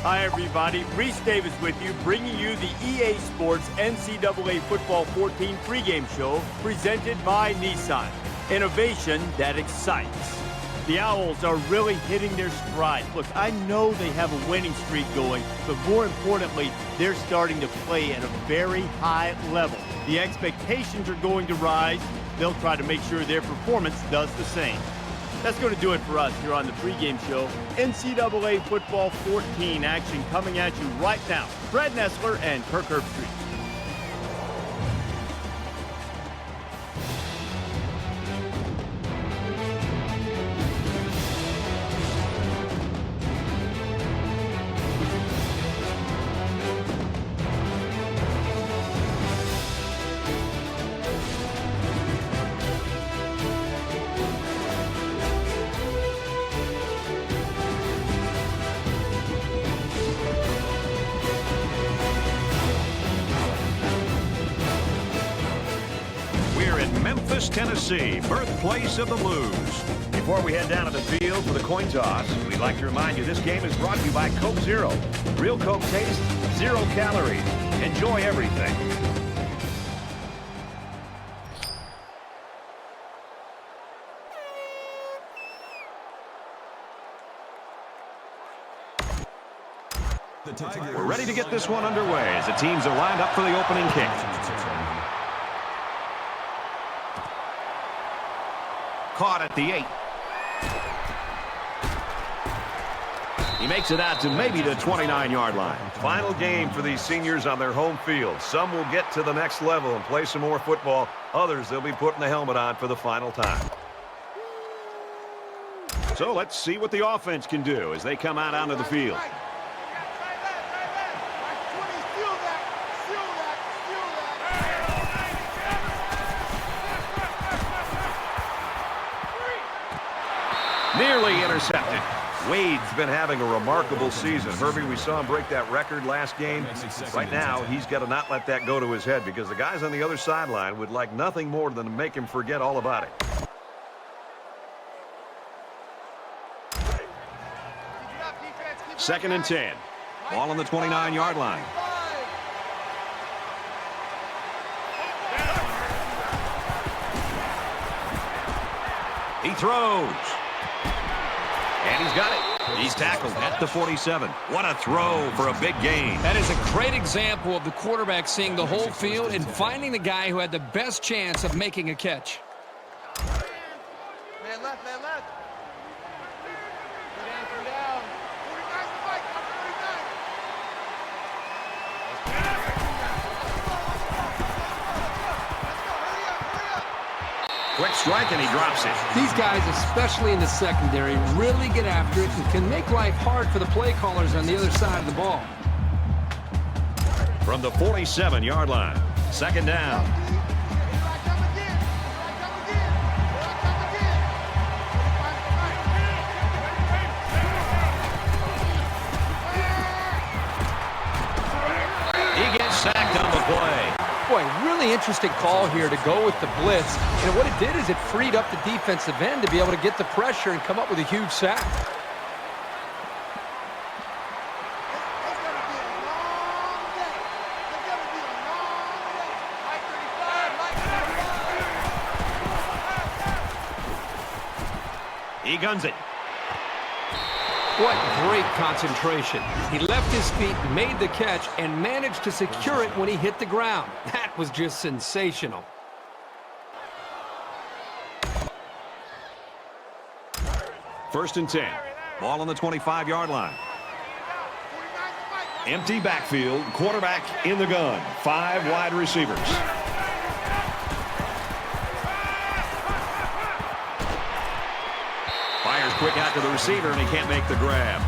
Hi, everybody. Reese Davis with you, bringing you the EA Sports NCAA Football 14 pregame show presented by Nissan. Innovation that excites. The Owls are really hitting their stride. Look, I know they have a winning streak going, but more importantly, they're starting to play at a very high level. The expectations are going to rise. They'll try to make sure their performance does the same. That's going to do it for us here on the pregame show. NCAA Football 14 action coming at you right now. Fred Nessler and Kirk Herbstreit. Memphis, Tennessee, birthplace of the Blues. Before we head down to the field for the coin toss, we'd like to remind you this game is brought to you by Coke Zero. Real Coke taste, 0 calories. Enjoy everything. We're ready to get this one underway as the teams are lined up for the opening kick. Caught at the 8. He makes it out to maybe the 29-yard line. Final game for these seniors on their home field. Some will get to the next level and play some more football. Others, they'll be putting the helmet on for the final time. So let's see what the offense can do as they come out onto the field. Nearly intercepted. Wade's been having a remarkable season. Herbie, we saw him break that record last game. Right now, he's got to not let that go to his head because the guys on the other sideline would like nothing more than to make him forget all about it. Second and 10. Ball on the 29-yard line. He throws. And he's got it. He's tackled at the 47. What a throw for a big gain. That is a great example of the quarterback seeing the whole field and finding the guy who had the best chance of making a catch. Man left, man left. Three down. 49's the fight. 49. Quick strike, and he drops it. These guys, especially in the secondary, really get after it and can make life hard for the play callers on the other side of the ball. From the 47-yard line, second down. He gets sacked on the play. Boy, really interesting call here to go with the blitz. And what it did is it freed up the defensive end to be able to get the pressure and come up with a huge sack. He guns it. What great concentration. He left his feet, made the catch, and managed to secure it when he hit the ground. That was just sensational. First and 10. Ball on the 25-yard line. Empty backfield. Quarterback in the gun. 5 wide receivers. Fires quick out to the receiver, and he can't make the grab.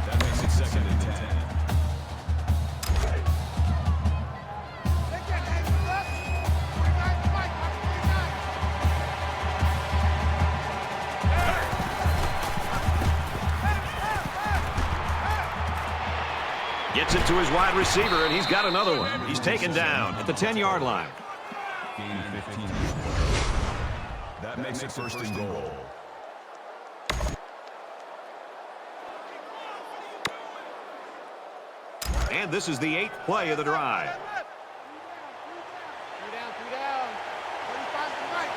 That makes it second and 10. Gets it to his wide receiver, and he's got another one. He's taken down at the 10-yard line. Gain 15. That makes it first and goal. And this is the 8th play of the drive. 3 down, 3 down. 35 to Mike.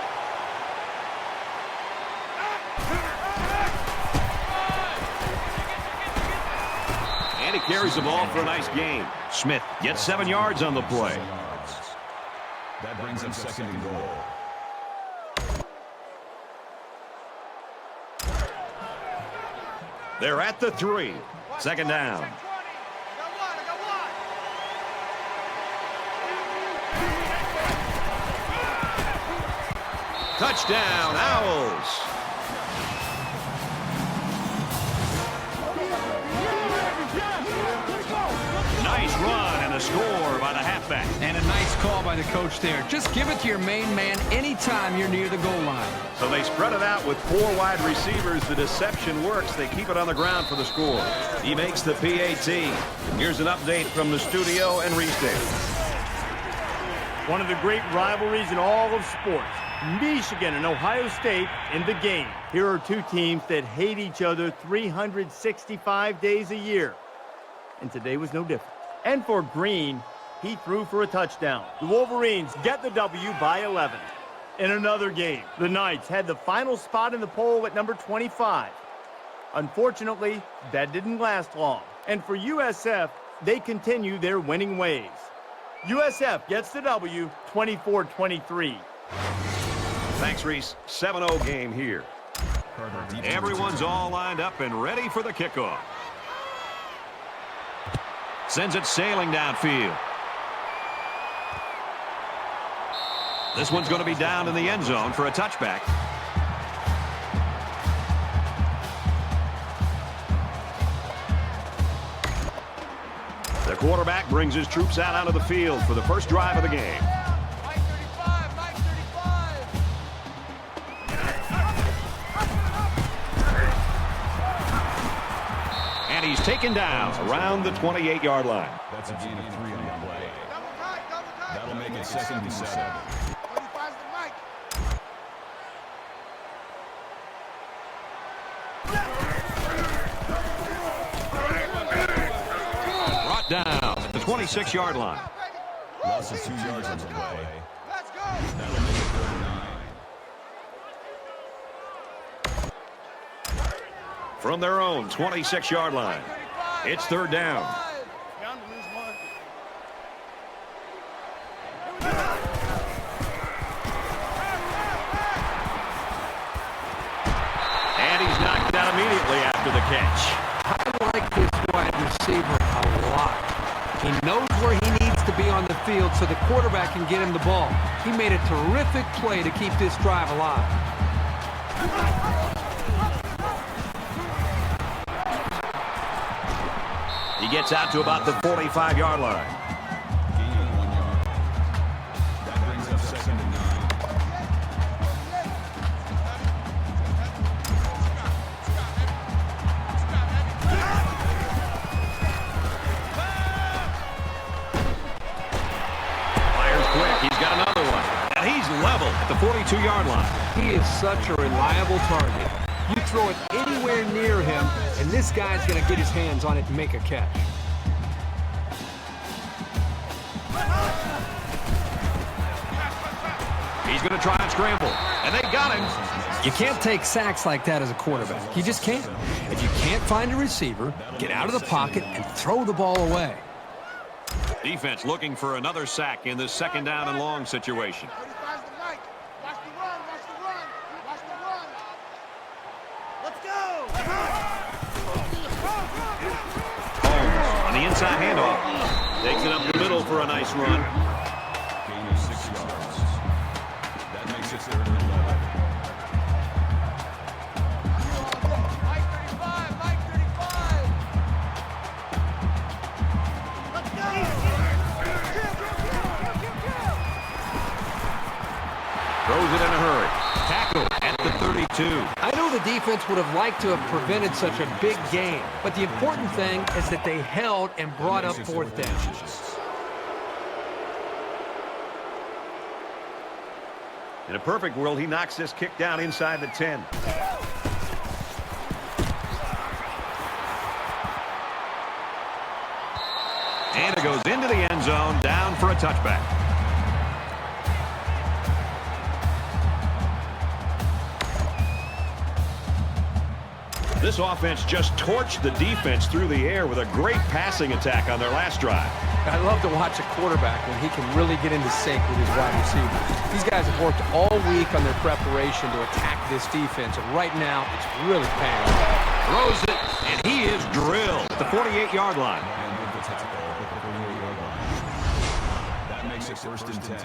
And he carries the ball for a nice gain. Smith gets 7 yards on the play. That brings him second and goal. They're at the 3. Second down. Check 20. I got one. Touchdown, Owls. Nice run and a score by the halfback. And a nice call by the coach there. Just give it to your main man anytime you're near the goal line. So they spread it out with 4 wide receivers. The deception works. They keep it on the ground for the score. He makes the PAT. Here's an update from the studio and Reese Davis. One of the great rivalries in all of sports. Michigan and Ohio State in the game. Here are two teams that hate each other 365 days a year. And today was no different. And for Green, he threw for a touchdown. The Wolverines get the W by 11. In another game, the Knights had the final spot in the poll at number 25. Unfortunately, that didn't last long. And for USF, they continue their winning ways. USF gets the W 24-23. Thanks, Reese. 7-0 game here. Everyone's all lined up and ready for the kickoff. Sends it sailing downfield. This one's going to be down in the end zone for a touchback. The quarterback brings his troops out onto the field for the first drive of the game. Mike 35, Mike 35. And he's taken down around the 28-yard line. That's a gain of 3 on the play. Double tight, double tight. That'll make it second and 7. 35's to Mike. Brought down at the 26-yard line. Loss of 2 yards on the play. Let's go. That'll make it 3rd and 9. From their own 26-yard line. It's 3rd down. Bound to lose one. And he's knocked out immediately after the catch. I like this wide receiver a lot. He knows where he needs to be on the field so the quarterback can get him the ball. He made a terrific play to keep this drive alive. He gets out to about the 45-yard line. Gain of 1 yard. That brings up second and 9. Fires quick. He's got another one. And he's level at the 42-yard line. He is such a reliable target. You throw it anywhere near him, and this guy's going to get his hands on it and make a catch. He's going to try and scramble. And they got him. You can't take sacks like that as a quarterback. You just can't. If you can't find a receiver, get out of the pocket and throw the ball away. Defense looking for another sack in this 2nd down and long situation. 35's to Mike. Watch the run, watch the run, watch the run. Let's go. Holmes on the inside handoff. Takes it up the middle for a nice run. Gain of 6 yards. That makes it 3rd and 11. Mike 35, Mike 35. Let's go. Throws it in a hurry. Tackle at the 32. I know the defense would have liked to have prevented such a big gain, but the important thing is that they held and brought up 4th down. In a perfect world, he knocks this kick down inside the 10. zone, down for a touchback. This offense just torched the defense through the air with a great passing attack on their last drive. I love to watch a quarterback when he can really get into sync with his wide receivers. These guys have worked all week on their preparation to attack this defense, and right now it's really paying off. Throws it, and he is drilled at the 48-yard line. That makes it first and 10.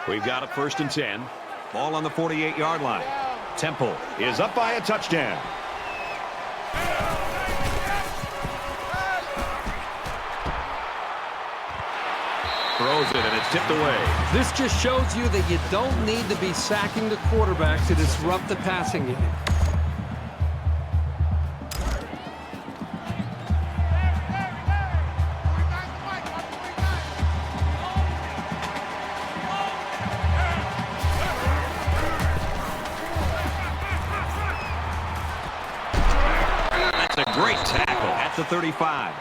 We've got a first and 10. Ball on the 48-yard line. Temple is up by a touchdown. Throws it, and it's tipped away. This just shows you that you don't need to be sacking the quarterback to disrupt the passing game. That's a great tackle at the 35.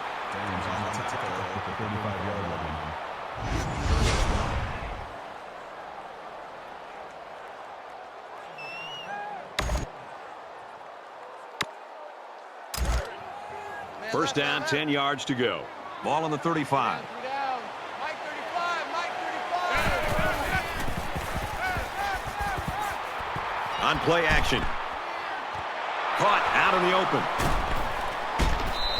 First down, 10 yards to go. Ball on the 35. On play action. Caught out in the open.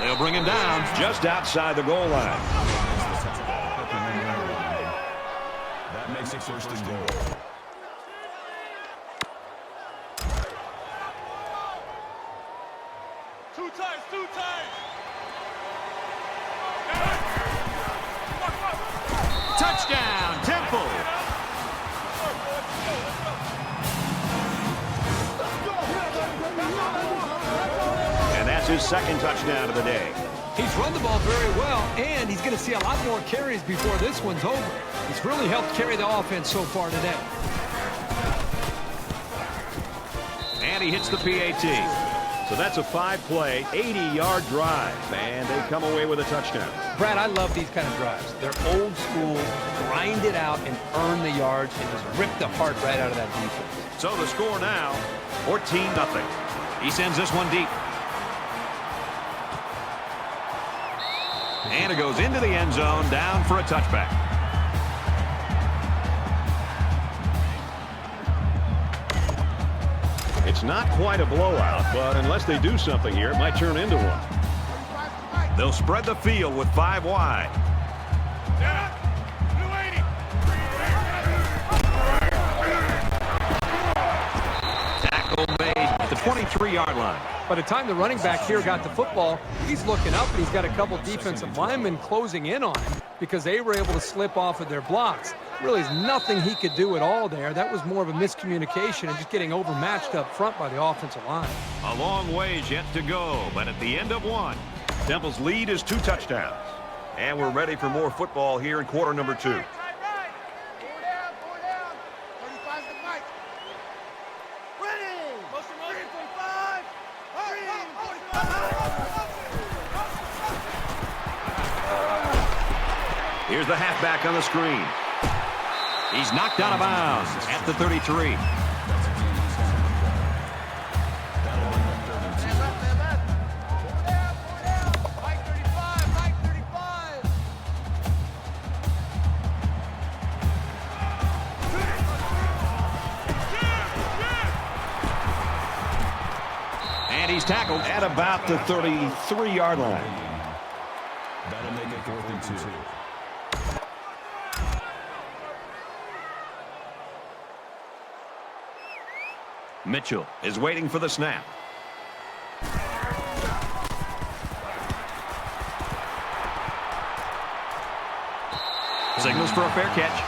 They'll bring him down just outside the goal line. That makes it first and goal. Two times. Touchdown, Temple. And that's his second touchdown of the day. He's run the ball very well, and he's going to see a lot more carries before this one's over. He's really helped carry the offense so far today. And he hits the PAT. So that's a 5-play, 80-yard drive, and they come away with a touchdown. Brad, I love these kind of drives. They're old school, grind it out and earn the yards and just rip the heart right out of that defense. So the score now, 14-0. He sends this one deep. And it goes into the end zone, down for a touchback. It's not quite a blowout, but unless they do something here, it might turn into one. They'll spread the field with 5 wide. Tackle made at the 23-yard line. By the time the running back here got the football, he's looking up and he's got a couple defensive linemen closing in on him because they were able to slip off of their blocks. Really, there's nothing he could do at all there. That was more of a miscommunication and just getting overmatched up front by the offensive line. A long ways yet to go, but at the end of one, Temple's lead is 2 touchdowns. And we're ready for more football here in quarter number 2. 4 down. 35's the mic. Ready. Motion 45. Here's the halfback on the screen. He's knocked out of bounds at the 33. And he's tackled at about the 33-yard line. That'll make it 4th and 2. Mitchell is waiting for the snap. Signals for a fair catch.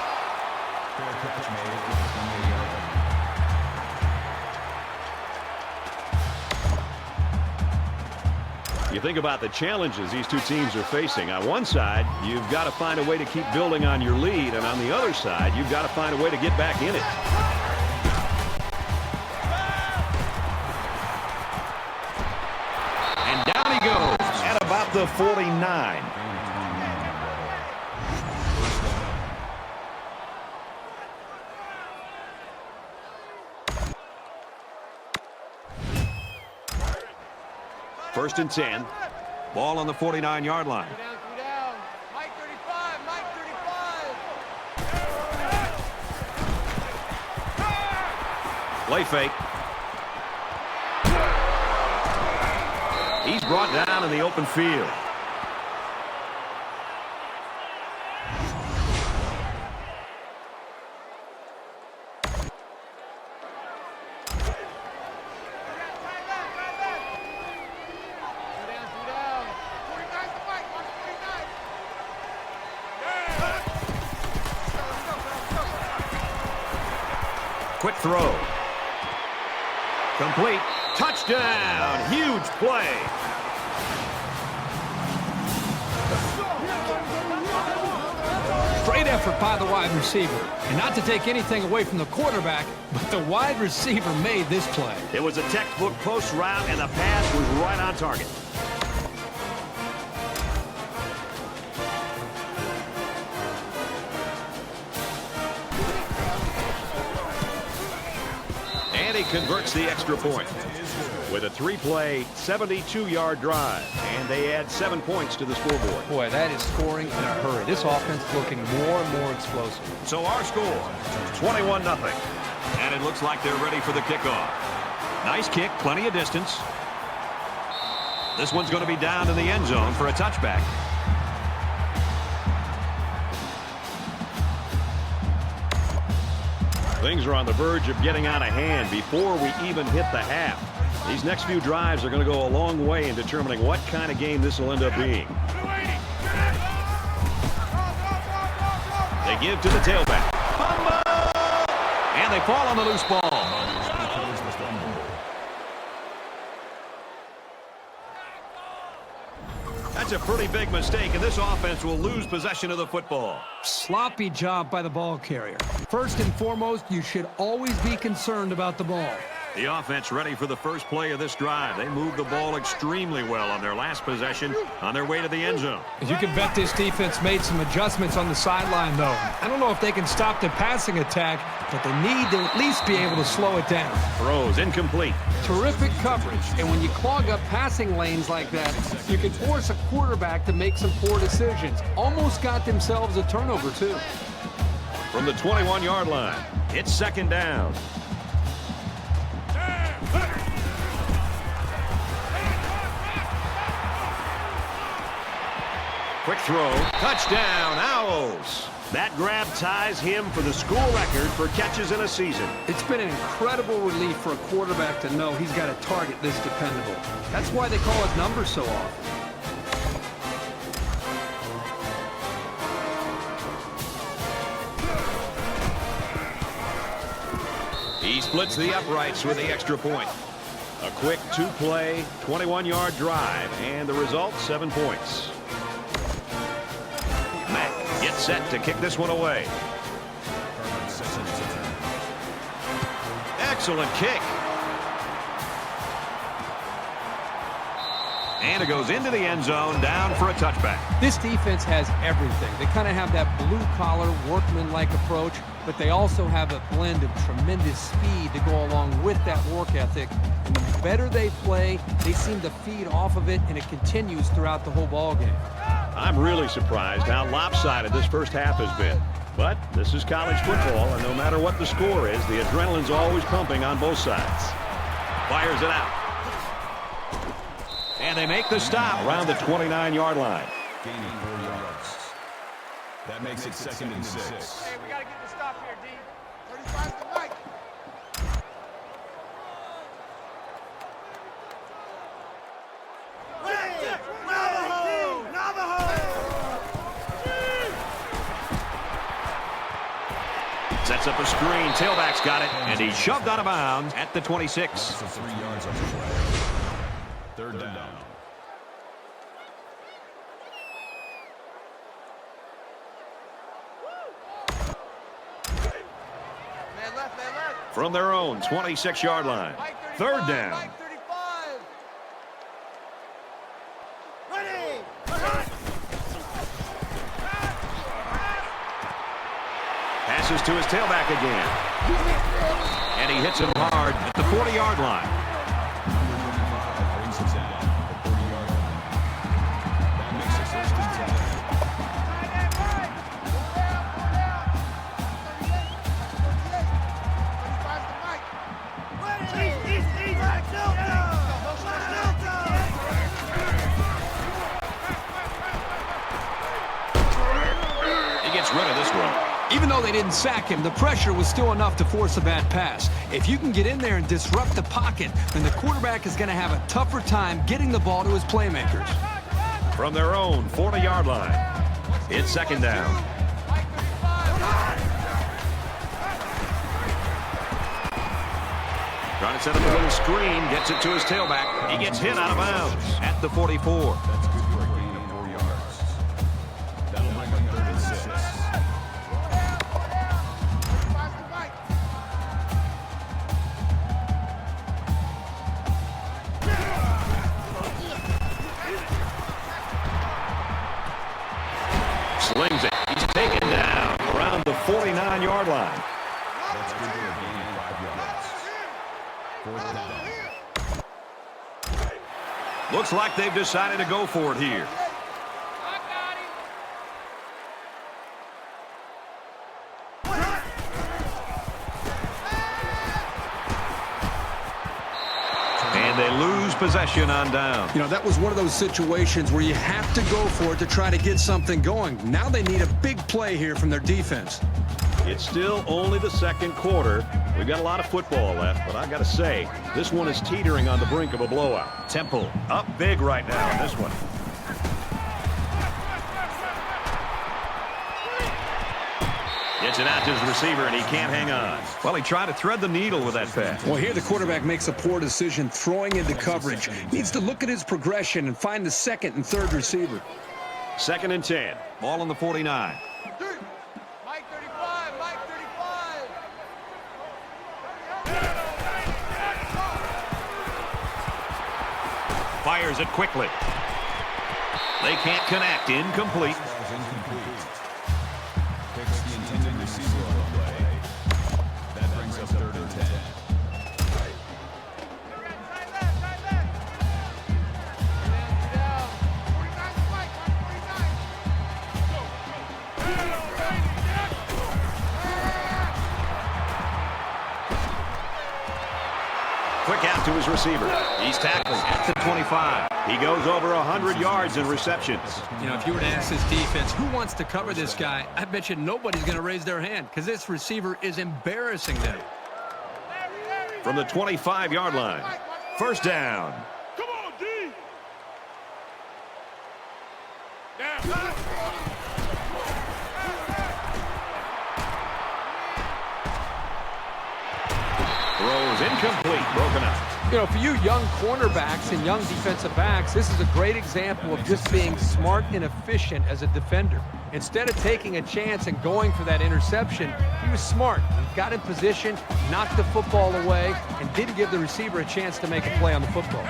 Fair catch made. You think about the challenges these two teams are facing. On one side, you've got to find a way to keep building on your lead, and on the other side, you've got to find a way to get back in it. at the 49. First and 10. Ball on the 49-yard line. Three down. Mike 35, Mike 35. Play fake. He's brought down in the open field. Quick throw. Complete. Touchdown. Huge play. Great effort by the wide receiver. And not to take anything away from the quarterback, but the wide receiver made this play. It was a textbook post route, and the pass was right on target. And he converts the extra point with a 3-play, 72-yard drive. And they add 7 points to the scoreboard. Boy, that is scoring in a hurry. This offense looking more and more explosive. So our score, 21-0. And it looks like they're ready for the kickoff. Nice kick, plenty of distance. This one's going to be down in the end zone for a touchback. Things are on the verge of getting out of hand before we even hit the half. These next few drives are going to go a long way in determining what kind of game this will end up being. They give to the tailback. And they fall on the loose ball. That's a pretty big mistake, and this offense will lose possession of the football. Sloppy job by the ball carrier. First and foremost, you should always be concerned about the ball. The offense ready for the first play of this drive. They moved the ball extremely well on their last possession on their way to the end zone. As you can bet, this defense made some adjustments on the sideline, though. I don't know if they can stop the passing attack, but they need to at least be able to slow it down. Throws incomplete. Terrific coverage, and when you clog up passing lanes like that, you can force a quarterback to make some poor decisions. Almost got themselves a turnover, too. From the 21-yard line, it's second down. Quick throw. Touchdown, Owls. That grab ties him for the school record for catches in a season. It's been an incredible relief for a quarterback to know he's got a target this dependable. That's why they call his number so often. He splits the uprights with the extra point. A quick 2-play, 21-yard drive, and the result, 7 points. Mack gets set to kick this one away. Excellent kick. And it goes into the end zone, down for a touchback. This defense has everything. They kind of have that blue-collar, workman-like approach, but they also have a blend of tremendous speed to go along with that work ethic. And the better they play, they seem to feed off of it, and it continues throughout the whole ball game. I'm really surprised how lopsided this first half has been. But this is college football, and no matter what the score is, the adrenaline's always pumping on both sides. Fires it out. And they make the stop around the 29-yard line. Gaining 4 yards. That makes it second and 6. Hey, we got to get the stop here, D. 35 to Mike. Sets up a screen. Tailback's got it, and he's shoved out of bounds at the 26. So 3 yards on the play. Third down. Man left, man left. From their own 26-yard line. Mike 35, Third down. Mike 35. Ready. throws to his tailback again. And he hits him hard at the 40-yard line. Brings him down at the 40-yard line. That makes it first and 10. He gets rid of this one. Even though they didn't sack him, the pressure was still enough to force a bad pass. If you can get in there and disrupt the pocket, then the quarterback is going to have a tougher time getting the ball to his playmakers. From their own 40-yard line, it's second down. Trying to set up a little screen, gets it to his tailback. He gets hit out of bounds at the 44. That's good for a gain of 4 yards. That'll bring up 3rd and 6. Slings it. He's taken down around the 49-yard line. That's good for a gain of 5 yards. 4th down. Looks like they've decided to go for it here. And they lose possession on down. You know, that was one of those situations where you have to go for it to try to get something going. Now they need a big play here from their defense. It's still only the second quarter. We've got a lot of football left, but I got to say, this one is teetering on the brink of a blowout. Temple up big right now in this one. Gets it out to his receiver, and he can't hang on. Well, he tried to thread the needle with that pass. Well, here the quarterback makes a poor decision throwing into coverage. Needs to look at his progression and find the second and third receiver. 2nd and 10. Ball on the 49. Mike 35, Mike 35. Fires it quickly. They can't connect. Incomplete. Ball's incomplete. Picks the intended receiver on the play. That brings up 3rd and 10. Quick out to his receiver. He's tackled at the 25. He goes over 100 yards in receptions. You know, if you were to ask this defense, who wants to cover this guy, I bet you nobody's going to raise their hand because this receiver is embarrassing them. From the 25-yard line. First down. Come on, D. Down. Throws incomplete. Broken up. You know, for you young cornerbacks and young defensive backs, this is a great example of just being smart and efficient as a defender. Instead of taking a chance and going for that interception, he was smart. He got in position, knocked the football away, and didn't give the receiver a chance to make a play on the football.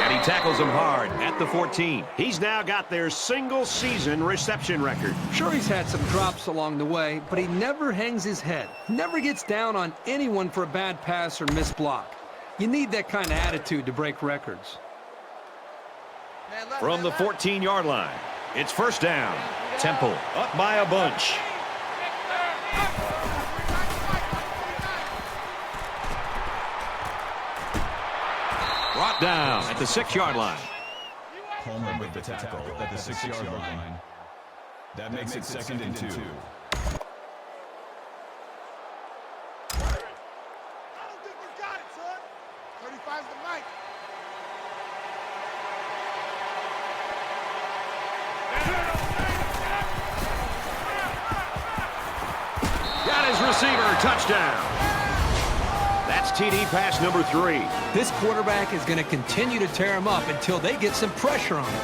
And he tackles him hard at the 14. He's now got their single-season reception record. Sure, he's had some drops along the way, but he never hangs his head. Never gets down on anyone for a bad pass or missed block. You need that kind of attitude to break records. From the 14-yard line, it's first down. Temple up by a bunch. Brought down at the 6-yard line. Palmer with the tackle at the 6-yard line. That makes it 2nd and 2. I don't think you got it, son. 35's the mic. Got his receiver. Touchdown. That's TD pass number 3. This quarterback is going to continue to tear him up until they get some pressure on him.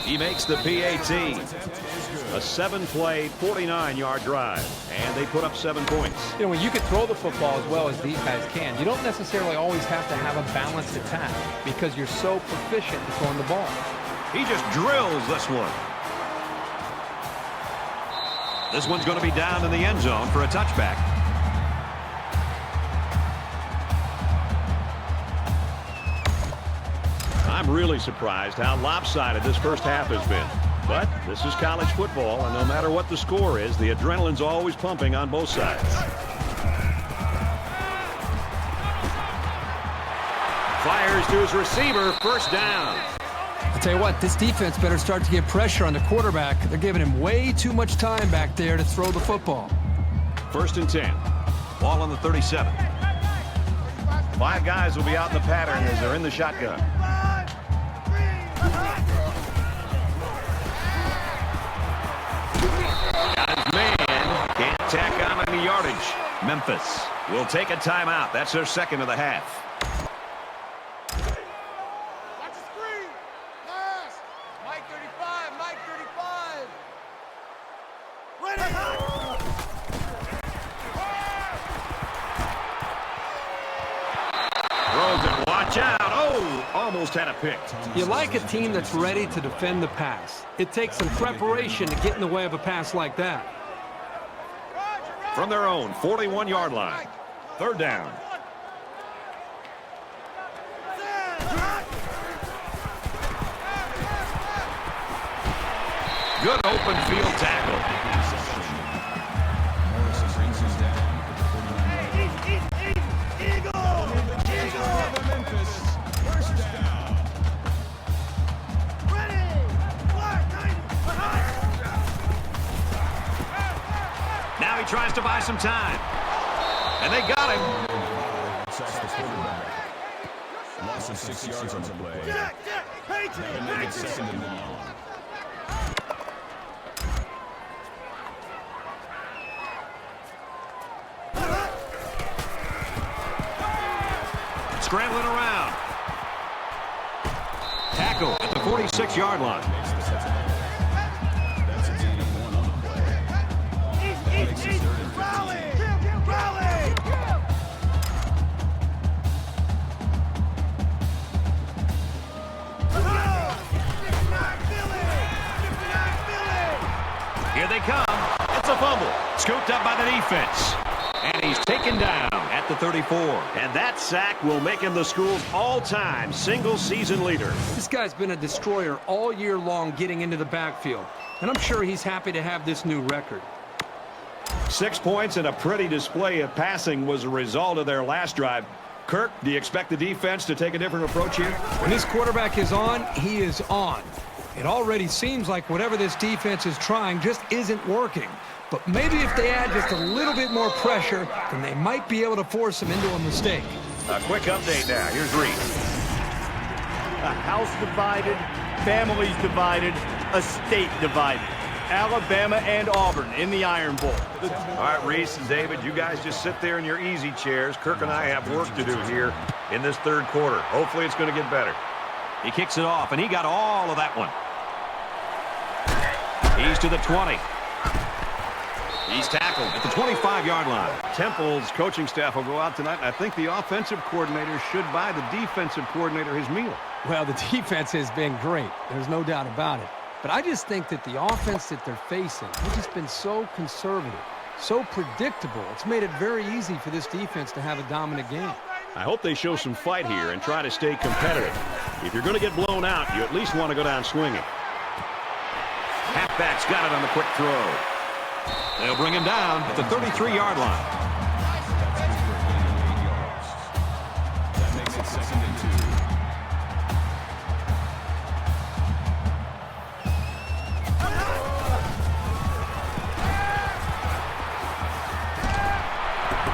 He makes the PAT. Attempt is good. A 7-play, 49-yard drive. And they put up 7 points. You know, when you can throw the football as well as these guys can, you don't necessarily always have to have a balanced attack because you're so proficient in throwing the ball. He just drills this one. This one's going to be down in the end zone for a touchback. I'm really surprised how lopsided this first half has been. But this is college football, and no matter what the score is, the adrenaline's always pumping on both sides. Fires to his receiver, first down. I'll tell you what, this defense better start to get pressure on the quarterback. They're giving him way too much time back there to throw the football. 1st and 10. Ball on the 37. 5 guys will be out in the pattern as they're in the shotgun. Got his man. Can't tack on any yardage. Memphis will take a timeout. That's their second of the half. Watch the screen. Pass. Mike 35. Mike 35. Ready. Throws it. Watch out. Oh, almost had a pick. You like a team that's ready to defend the pass. It takes some preparation to get in the way of a pass like that. From their own 41-yard line. 3rd down. Good open field tackle. Memphis, first down. Now he tries to buy some time. And they got him. Sacks the quarterback. Loss of 6 yards on the play. That will make it 2nd and long. Scrambling around. Tackle at the 46-yard line. That's a gain of 1 on the play. Makes it 3rd and 15. Here they come. It's a fumble. Scooped up by the defense. And he's taken down at the 34. And that sack will make him the school's all-time single-season leader. This guy's been a destroyer all year long getting into the backfield. And I'm sure he's happy to have this new record. 6 points and a pretty display of passing was a result of their last drive. Kirk, do you expect the defense to take a different approach here? When this quarterback is on, he is on. It already seems like whatever this defense is trying just isn't working. But maybe if they add just a little bit more pressure, then they might be able to force him into a mistake. A quick update now. Here's Reed. A house divided, families divided, a state divided. Alabama and Auburn in the Iron Bowl. All right, Reese and David, you guys just sit there in your easy chairs. Kirk and I have work to do here in this 3rd quarter. Hopefully it's going to get better. He kicks it off, and he got all of that one. He's to the 20. He's tackled at the 25-yard line. Temple's coaching staff will go out tonight, and I think the offensive coordinator should buy the defensive coordinator his meal. Well, the defense has been great. There's no doubt about it. But I just think that the offense that they're facing has just been so conservative, so predictable. It's made it very easy for this defense to have a dominant game. I hope they show some fight here and try to stay competitive. If you're going to get blown out, you at least want to go down swinging. Halfback's got it on the quick throw. They'll bring him down at the 33-yard line. That makes it 2nd and 2.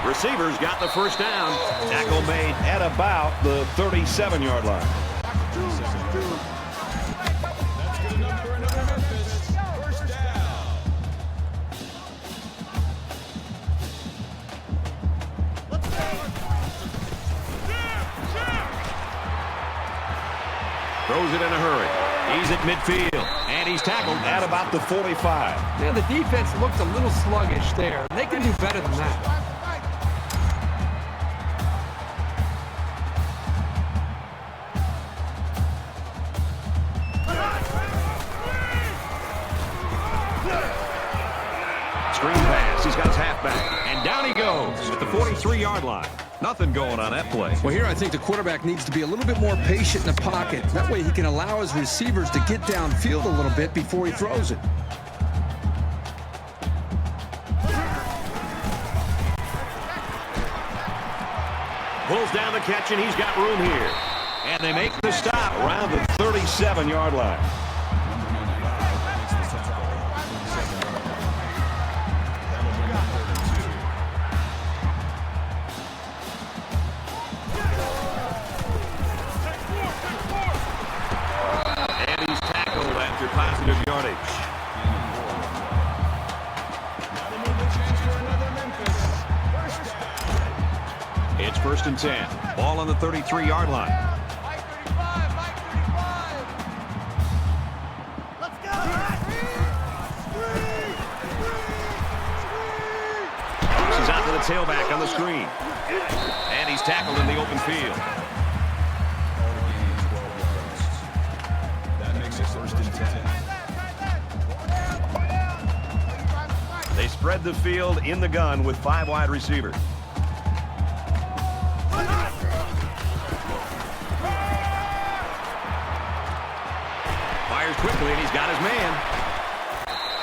Receivers got the first down. Tackle made at about the 37-yard line. That's good enough for another Memphis. First down. Throws it in a hurry. He's at midfield. And he's tackled at about the 45. Yeah, the defense looked a little sluggish there. They can do better than that. Screen pass. He's got his halfback. And down he goes at the 43-yard line. Nothing going on that play. Well, here I think the quarterback needs to be a little bit more patient in the pocket. That way he can allow his receivers to get downfield a little bit before he throws it. Pulls down the catch, and he's got room here. And they make the stop around the 37-yard line. And he's tackled after positive yardage. It's 1st and 10. Ball on the 33-yard line. Mike 35, Mike 35. Let's go. He's out to the tailback on the screen. And he's tackled in the open field. That makes it 1st and 10. They spread the field in the gun with 5 wide receivers. Fires quickly, and he's got his man.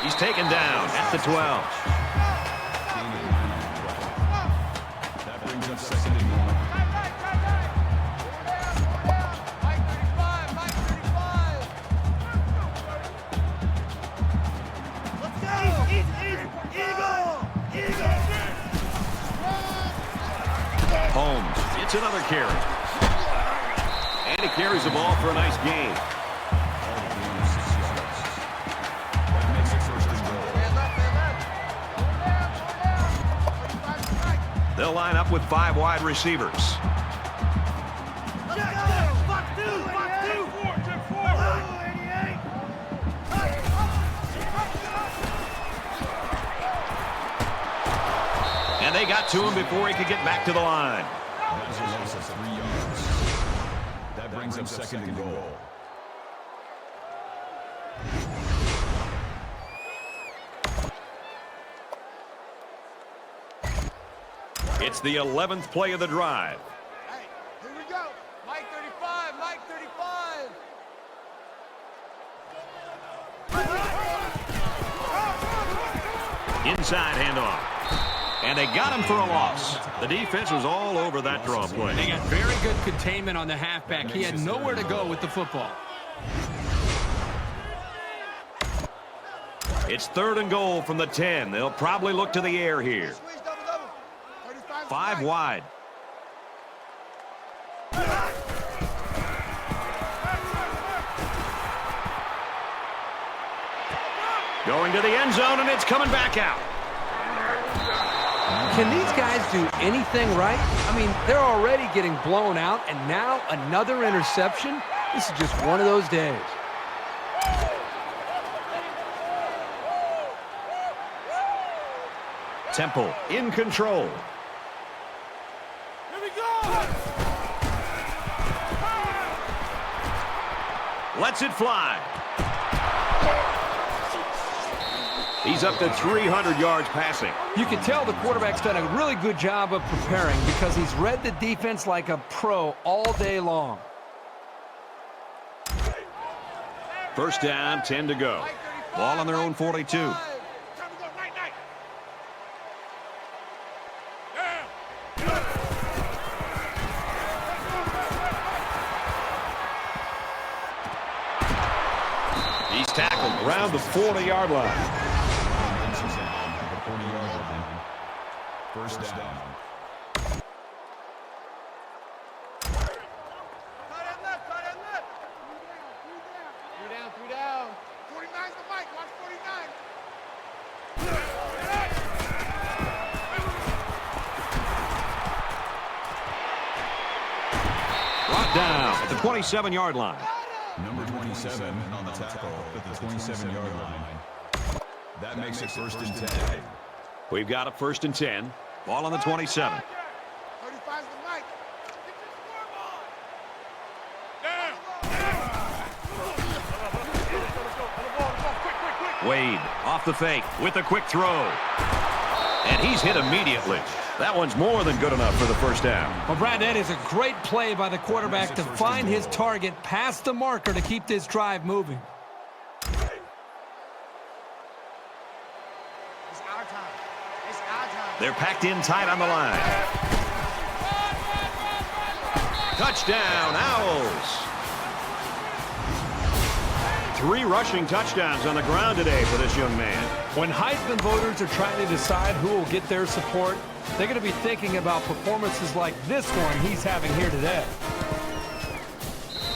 He's taken down at the 12. That brings up 2nd and 1. Mike 35, Mike 35. Let's go. Eagle. Holmes, it's another carry. And he carries the ball for a nice gain. That makes it 1st and goal. They'll line up with 5 wide receivers. And they got to him before he could get back to the line. That's a loss of 3 yards. That brings up 2nd and goal. It's the 11th play of the drive. Hey, here we go. Mike 35, Mike 35. Inside handoff. And they got him for a loss. The defense was all over that draw play. They got very good containment on the halfback. He had nowhere to go with the football. It's 3rd and goal from the 10. They'll probably look to the air here. Squeeze double. 35 5 wide. Going to the end zone, and it's coming back out. Can these guys do anything right? I mean, they're already getting blown out, and now another interception? This is just one of those days. Temple in control. Here we go. Lets it fly. He's up to 300 yards passing. You can tell the quarterback's done a really good job of preparing because he's read the defense like a pro all day long. 1st down, 10 to go. Ball on their own 42. Time to go night. He's tackled around the 40-yard line. 1st down. Tight end left. 3 down. 49's the mic. Watch 49. Brought down at the 27-yard line. Number 27 on the tackle at the 27-yard line. That makes it 1st and 10. We've got a 1st and 10. Ball on the 27. 35's the mic. Wade off the fake with a quick throw. And he's hit immediately. That one's more than good enough for the 1st down. Well, Brad, that is a great play by the quarterback to find his target past the marker to keep this drive moving. It's our time. It's our time. They're packed in tight on the line. Touchdown, Owls. 3 rushing touchdowns on the ground today for this young man. When Heisman voters are trying to decide who will get their support, they're going to be thinking about performances like this one he's having here today.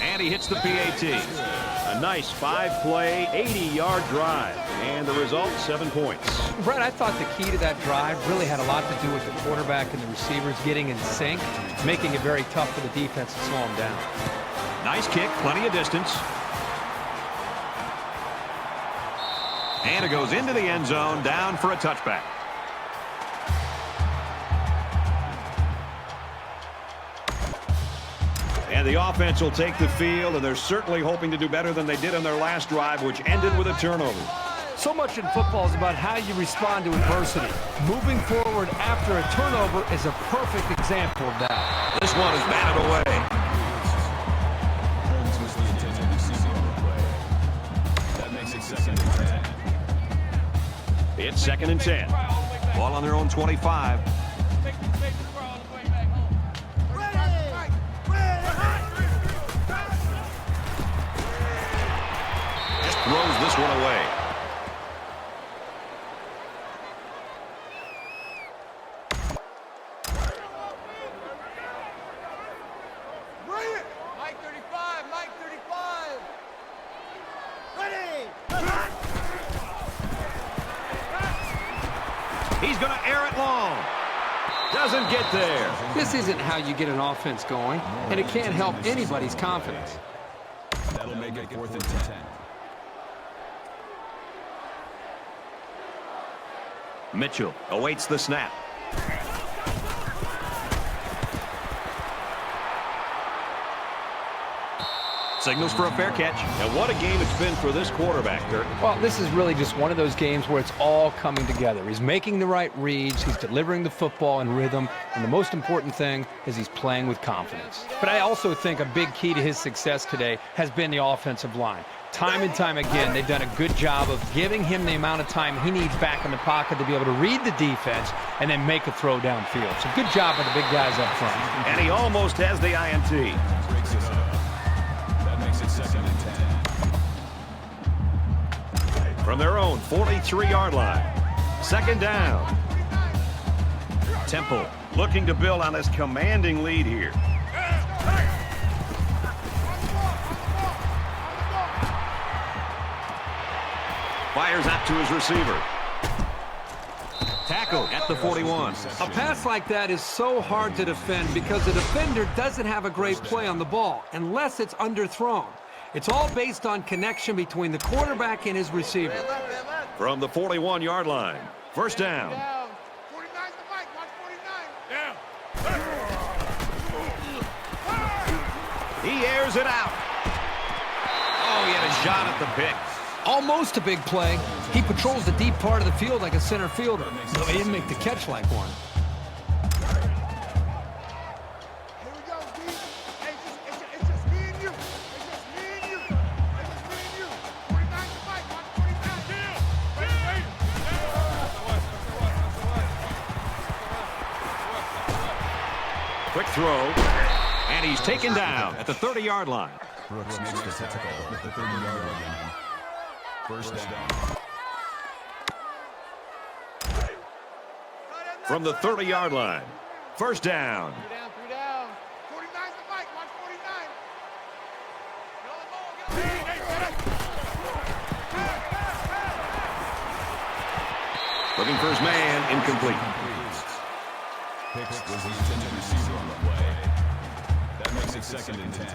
And he hits the PAT. A nice 5-play, 80-yard drive. And the result, 7 points. Brett, I thought the key to that drive really had a lot to do with the quarterback and the receivers getting in sync, making it very tough for the defense to slow him down. Nice kick, plenty of distance. And it goes into the end zone, down for a touchback. And the offense will take the field, and they're certainly hoping to do better than they did in their last drive, which ended with a turnover. So much in football is about how you respond to adversity. Moving forward after a turnover is a perfect example of that. This one is batted away. Holmes was the intended receiver on the play. That makes it 2nd and 10. It's 2nd and 10. Ball on their own 25. Just throws this one away. Mike 35, Mike 35. Ready. He's going to air it long. Doesn't get there. This isn't how you get an offense going, and it can't help anybody's confidence. That'll make it 4th and 10. Mitchell awaits the snap. Signals for a fair catch. And what a game it's been for this quarterback, Kirk. Well, this is really just one of those games where it's all coming together. He's making the right reads, he's delivering the football in rhythm, and the most important thing is he's playing with confidence. But I also think a big key to his success today has been the offensive line. Time and time again, they've done a good job of giving him the amount of time he needs back in the pocket to be able to read the defense and then make a throw downfield. So good job by the big guys up front. And he almost has the INT. Breaks it up. That makes it 2nd and 10. From their own 43-yard line. 2nd down. Temple looking to build on his commanding lead here. Fires out to his receiver. Tackle at the 41. A pass like that is so hard to defend because the defender doesn't have a great play on the ball unless it's underthrown. It's all based on connection between the quarterback and his receiver. From the 41-yard line. 1st down. 49's the mic. Watch 49. He airs it out. Oh, he had a shot at the pick. Almost a big play. He patrols the deep part of the field like a center fielder, though he didn't make the catch like one. Here we go, D. Hey, it's just me and you. It's just me and you. It's just me and you. 49's the mic. Watch 49. Quick throw. And he's taken down at the 30-yard line. Brooks makes the tackle at the 30-yard line. 1st down. From the 30-yard line. 1st down. 3 down. 49's the mic. Watch 49. Looking for his man. Incomplete. Hicks was the intended receiver on the play. That makes it 2nd and 10.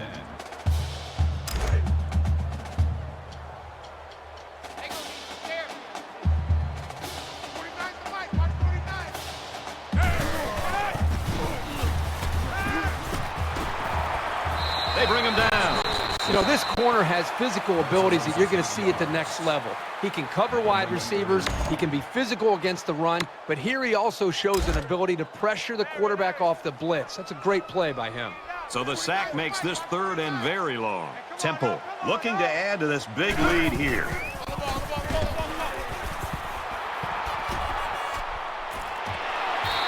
You know, this corner has physical abilities that you're going to see at the next level. He can cover wide receivers. He can be physical against the run. But here he also shows an ability to pressure the quarterback off the blitz. That's a great play by him. So the sack makes this 3rd and very long. Temple looking to add to this big lead here.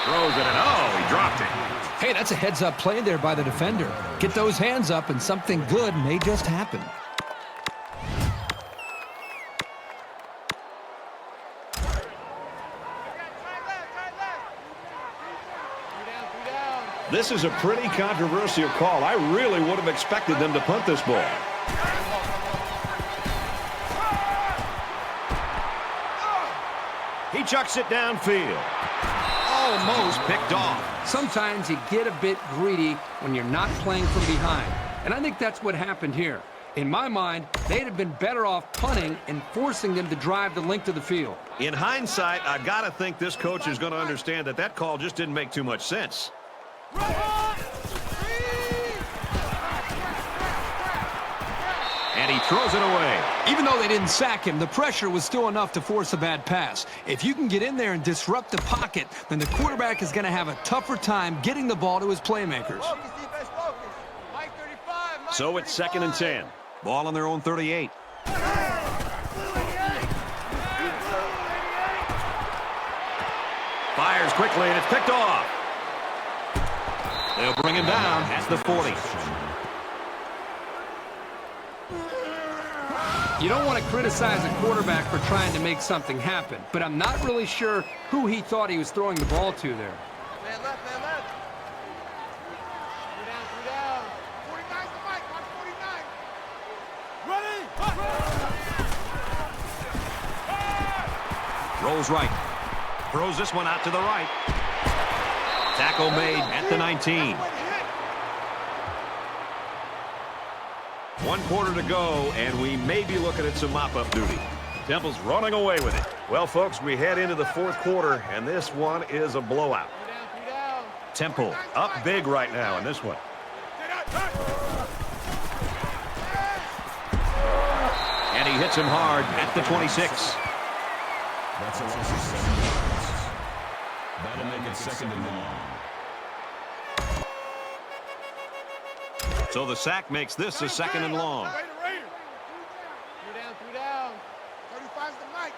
Throws it, and oh, he dropped it. Hey, that's a heads-up play there by the defender. Get those hands up, and something good may just happen. This is a pretty controversial call. I really would have expected them to punt this ball. He chucks it downfield. Almost picked off. Sometimes you get a bit greedy when you're not playing from behind. And I think that's what happened here. In my mind, they'd have been better off punting and forcing them to drive the length of the field. In hindsight, I got to think this coach is going to understand that that call just didn't make too much sense. And he throws it away. Even though they didn't sack him, the pressure was still enough to force a bad pass. If you can get in there and disrupt the pocket, then the quarterback is going to have a tougher time getting the ball to his playmakers. So it's 2nd and 10. Ball on their own 38. Fires quickly, and it's picked off. They'll bring him down at the 40. You don't want to criticize a quarterback for trying to make something happen, but I'm not really sure who he thought he was throwing the ball to there. Man left, man left. 3 down. 49's the mic, watch 49. Ready? Rolls right. Throws this one out to the right. Tackle made at the 19. 1 quarter to go, and we may be looking at some mop-up duty. Temple's running away with it. Well, folks, we head into the 4th quarter, and this one is a blowout. 3 down. Temple up big right now in this one. And he hits him hard at the 26. That's a loss of 7 yards. That'll make it 2nd and long. So the sack makes this a 2nd and long. 3 down. 35's the mic.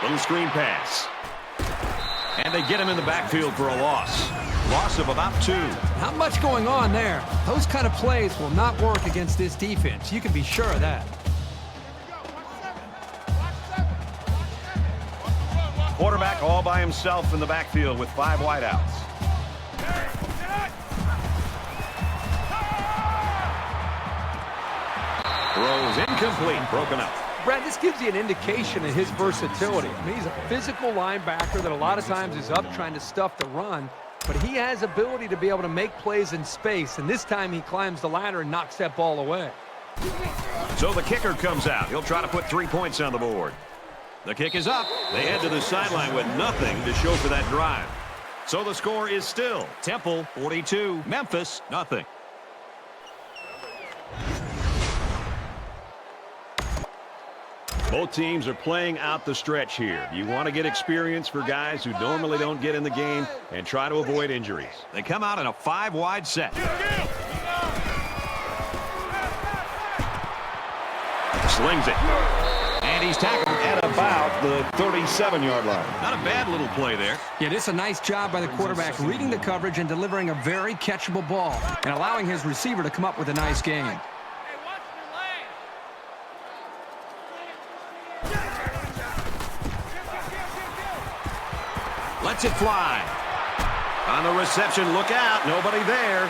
Little screen pass. And they get him in the backfield for a loss. Loss of about 2. Not much going on there. Those kind of plays will not work against this defense. You can be sure of that. Quarterback all by himself in the backfield with 5 wideouts. Throws incomplete, broken up. Brad, this gives you an indication of his versatility. I mean, he's a physical linebacker that a lot of times is up trying to stuff the run, but he has ability to be able to make plays in space, and this time he climbs the ladder and knocks that ball away. So the kicker comes out. He'll try to put 3 points on the board. The kick is up. They head to the sideline with nothing to show for that drive. So the score is still Temple 42, Memphis nothing. Both teams are playing out the stretch here. You want to get experience for guys who normally don't get in the game and try to avoid injuries. They come out in a 5-wide set. Slings it. And he's tackled at about the 37-yard line. Not a bad little play there. Yeah, this is a nice job by the quarterback reading the coverage and delivering a very catchable ball and allowing his receiver to come up with a nice gain. Lets it fly. On the reception, look out. Nobody there.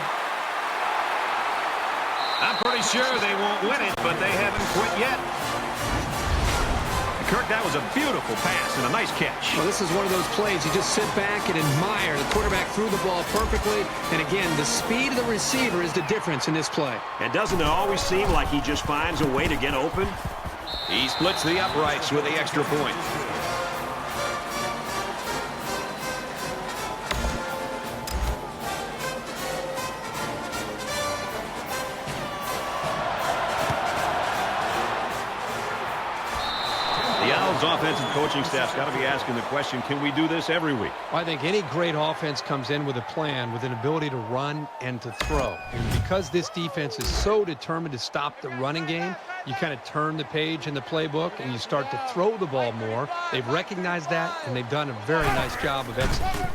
I'm pretty sure they won't win it, but they haven't quit yet. Kirk, that was a beautiful pass and a nice catch. Well, this is one of those plays you just sit back and admire. The quarterback threw the ball perfectly, and again, the speed of the receiver is the difference in this play. And doesn't it always seem like he just finds a way to get open? He splits the uprights with the extra point. His offensive coaching staff's got to be asking the question, can we do this every week? I think any great offense comes in with a plan, with an ability to run and to throw. And because this defense is so determined to stop the running game, you kind of turn the page in the playbook and you start to throw the ball more. They've recognized that, and they've done a very nice job of executing.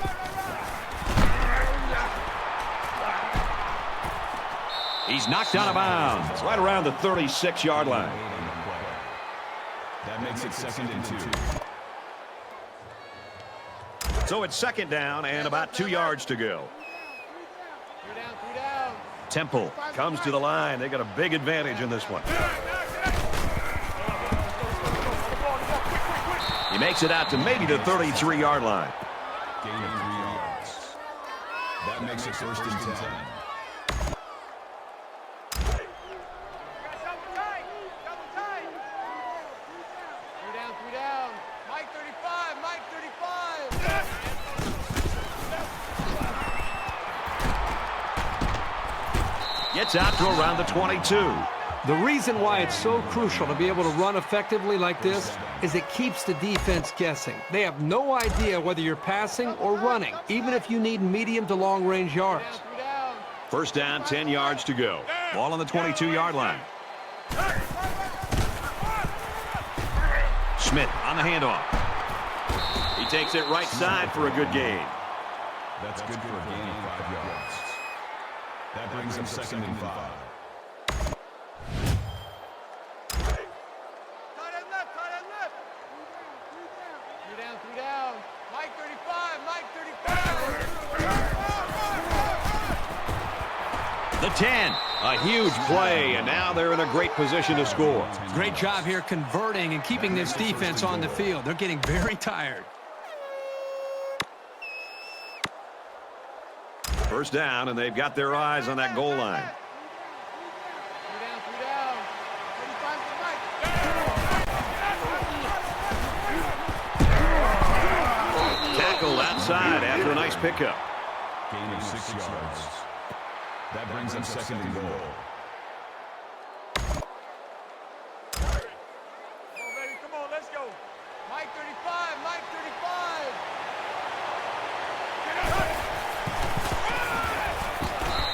He's knocked out of bounds right around the 36-yard line. That makes it 2nd and 2. So it's 2nd down and about 2 yards to go. Temple comes to the line. They got a big advantage in this one. He makes it out to maybe the 33-yard line. Gain of 3 yards. That makes it 1st and 10. Gets out to around the 22. The reason why it's so crucial to be able to run effectively like this is it keeps the defense guessing. They have no idea whether you're passing or running, even if you need medium to long-range yards. 1st down, 10 yards to go. Ball on the 22-yard line. Schmidt on the handoff. He takes it right side for a good gain. That's good for a gain of 5 yards. That brings him 2nd and 5. The 10, a huge play, and now they're in a great position to score. Great job here converting and keeping this defense on the field. They're getting very tired. 1st down, and they've got their eyes on that goal line. Tackled outside after a nice pickup. Gain of 6 yards. That brings him 2nd and goal. Come on, let's go. Mike 35, Mike 35.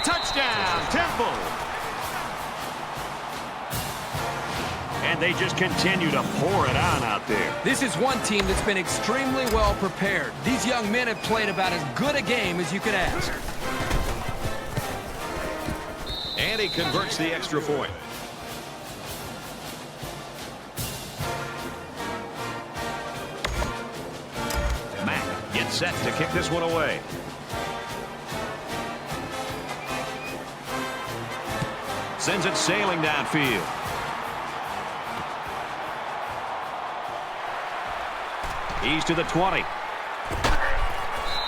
Touchdown, Temple! And they just continue to pour it on out there. This is one team that's been extremely well prepared. These young men have played about as good a game as you could ask. And he converts the extra point. Mack gets set to kick this one away. Sends it sailing downfield. He's to the 20.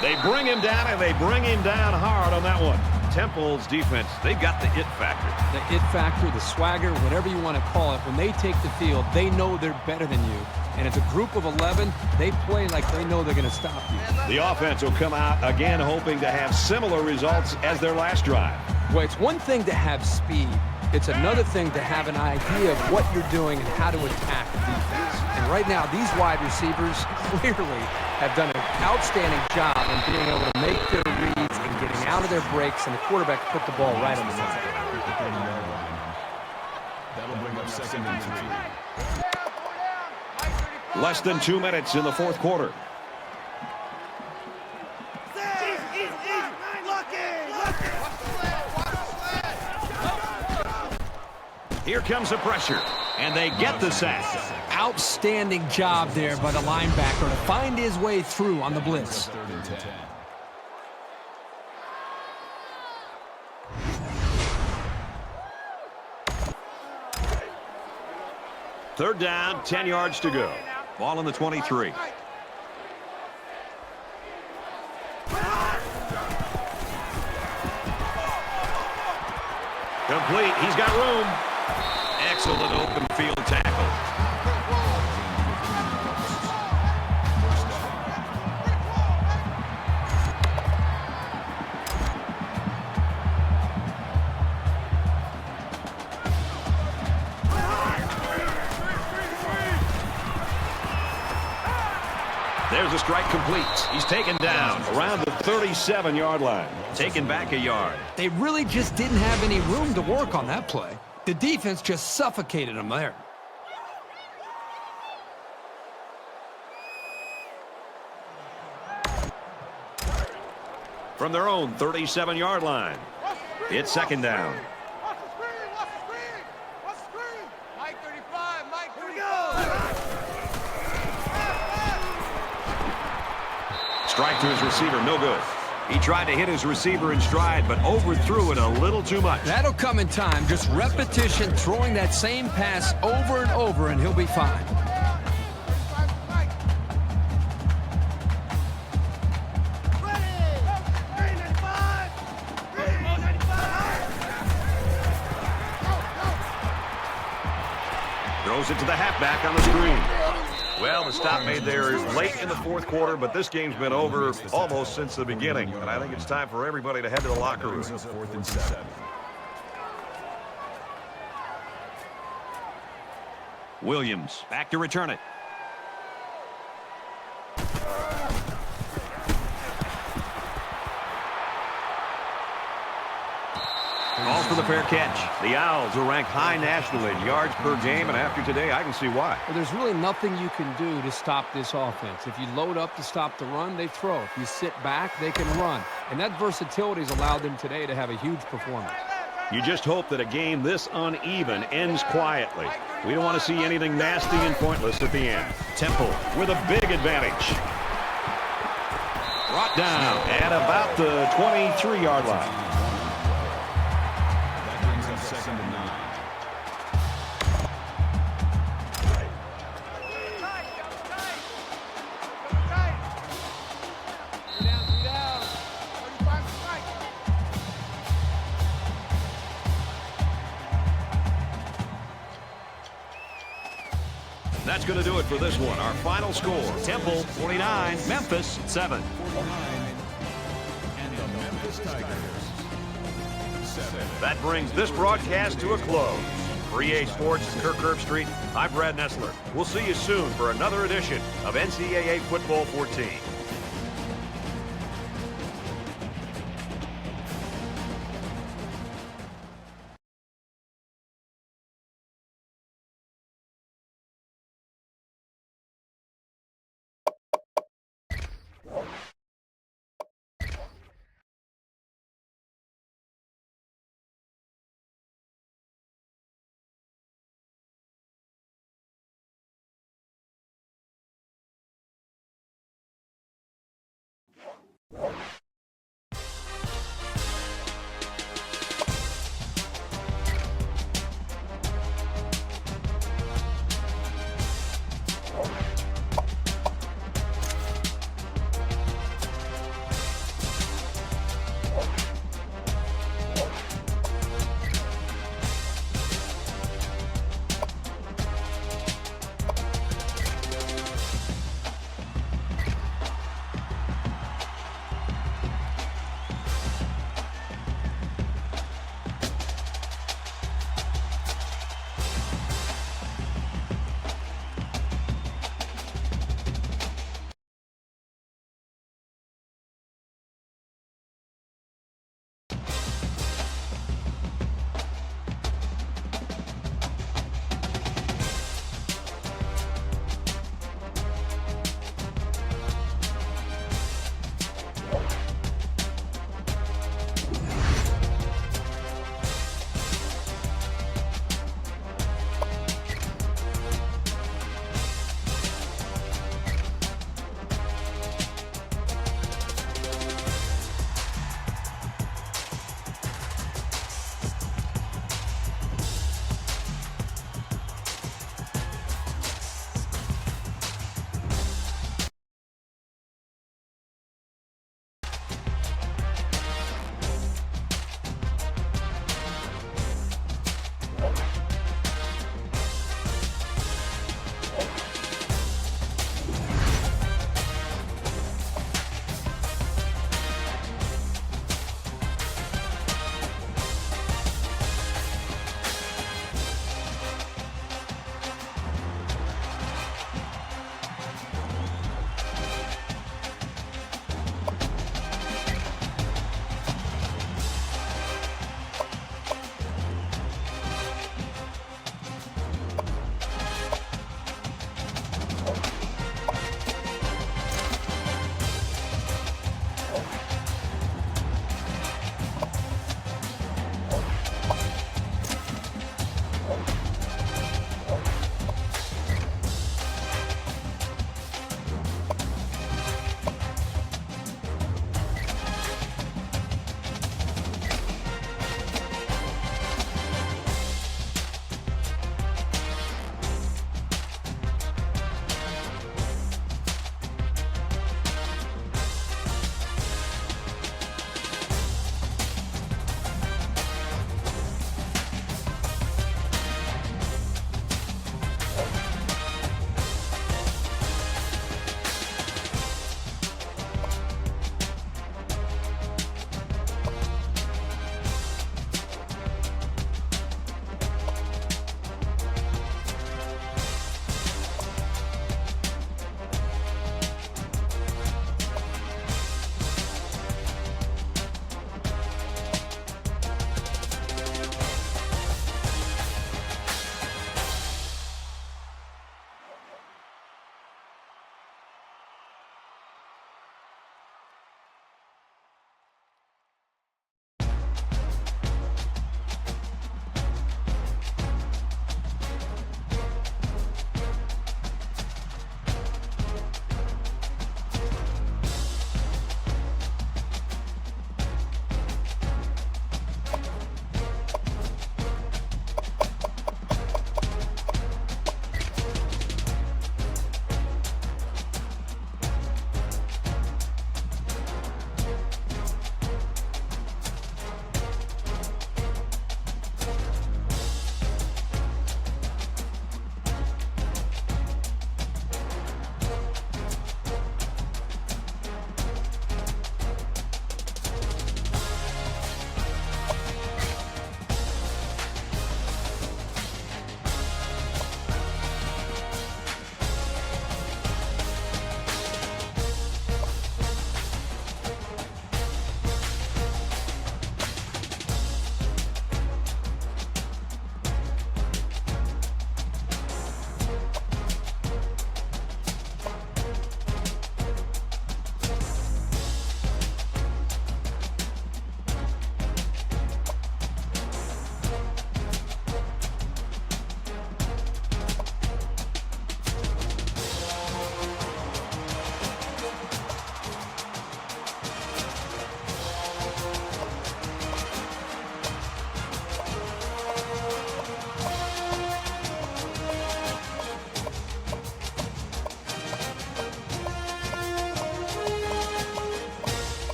They bring him down, and they bring him down hard on that one. Temple's defense, they've got the it factor. The it factor, the swagger, whatever you want to call it, when they take the field, they know they're better than you. And as a group of 11, they play like they know they're going to stop you. The offense will come out again hoping to have similar results as their last drive. Well, it's one thing to have speed. It's another thing to have an idea of what you're doing and how to attack the defense. And right now, these wide receivers clearly have done an outstanding job in being able to make their reads and getting out of their breaks, and the quarterback put the ball right on the money. That'll bring up 2nd and 3. Less than 2 minutes in the 4th quarter. Here comes the pressure, and they get the sack. Outstanding job there by the linebacker to find his way through on the blitz. 3rd and 10. Third down, 10 yards to go. Ball on the 23. Complete. He's got room. Excellent open field tackle. There's a strike complete. He's taken down around the 37-yard line. Taken back a yard. They really just didn't have any room to work on that play. The defense just suffocated them there. From their own 37-yard line, it's second down. Watch the screen! Watch the screen! Watch the screen! Mike 35! Mike 35! Strike to his receiver, no good. He tried to hit his receiver in stride, but overthrew it a little too much. That'll come in time. Just repetition, throwing that same pass over and over, and he'll be fine. Throws it to the halfback on the screen. Well, the stop made there late in the fourth quarter, but this game's been over almost since the beginning. And I think it's time for everybody to head to the locker room. 4th and 7. Williams back to return it. Calls for the fair catch. The Owls are ranked high nationally in yards per game, and after today, I can see why. Well, there's really nothing you can do to stop this offense. If you load up to stop the run, they throw. If you sit back, they can run. And that versatility has allowed them today to have a huge performance. You just hope that a game this uneven ends quietly. We don't want to see anything nasty and pointless at the end. Temple with a big advantage. Brought down at about the 23-yard line. That brings up 2nd and 9. That's going to do it for this one. Our final score, Temple 49, Memphis 7. And the Memphis Tigers 7. That brings this broadcast to a close. For EA Sports and Kirk Herbstreit, I'm Brad Nessler. We'll see you soon for another edition of NCAA Football 14.